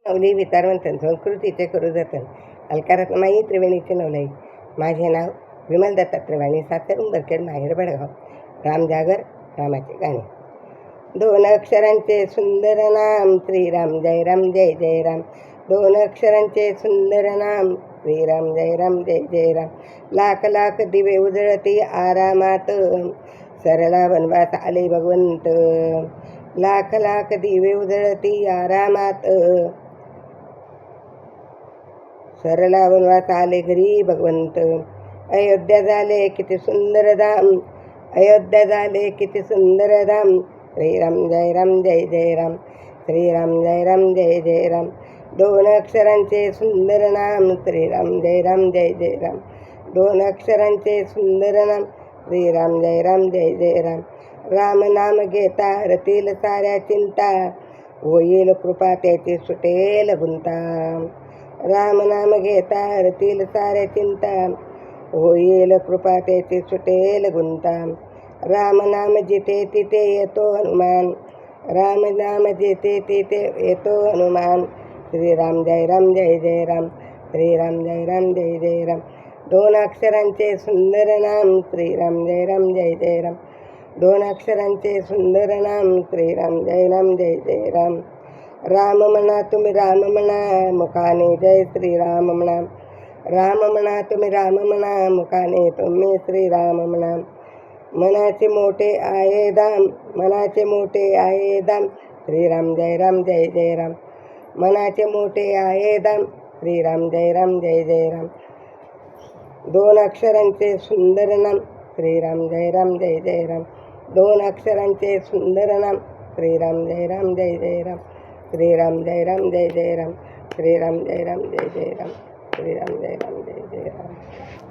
नवली विचारवंतन संस्कृतीचे करू जतन अलकारात माई त्रिवेणीचे नवलाई. माझे नाव विमल दत्तात्रय वाणी, सातार उंबरखेड, माहेर बडगाव. रामजागर रामाचे गाणे. दोन अक्षरांचे सुंदर नाम श्रीराम, जय राम जय जय राम. दोन अक्षरांचे सुंदर नाम श्रीराम, जय राम जय जय राम. लाख लाख दिवे उजळती आरामात, सरला वनवास आले भगवंत. लाख लाख दिवे उजळती आरामात, सरला वनवास आले घरी भगवंत. अयोध्या झाले किती सुंदर धाम, अयोध्या झाले किती सुंदर धाम. श्रीराम जय राम जय जय राम, श्रीराम जय राम जय जय राम. दोन अक्षरांचे सुंदर नाम श्रीराम, जय राम जय जय राम. दोन अक्षरांचे सुंदर नाम श्रीराम, जय राम जय जय राम. राम नाम घेता हरतील साऱ्या चिंता, होईल कृपा त्याची सुटेल गुंता. राम नाम घेता हरतील साऱ्या चिंता, होईल कृपा त्याची सुटेल गुंता. राम नाम जिथे तिथे येतो हनुमान, राम नाम जिथे तिथे येतो हनुमान. श्रीराम जय राम जय जय राम, श्रीराम जय राम जय जय राम. दोन अक्षरांचे सुंदर नाम श्रीराम, जय राम जय जय राम. दोन अक्षरांचे सुंदर नाम श्रीराम, जय राम जय जय राम. राम म्हणा तुम्ही राम म्हणा मुखाने, जय श्रीराम म्हणा. राम म्हणा तुम्ही राम म्हणा मुखाने, तुम्ही श्रीराम म्हणा. मनाचे मोठे आहे धाम, मनाचे मोठे आहे धाम. श्रीराम जय राम जय जय राम. मनाचे मोठे आहे धाम. श्रीराम जय राम जय जय राम. दोन अक्षरांचे सुंदर नाम श्रीराम, जय राम जय जय राम. दोन अक्षरांचे सुंदर नाम श्रीराम, जय राम जय जय राम. श्रीराम जय राम जय जय राम. श्रीराम जय राम जय जय राम. श्रीराम जय राम जय जय राम.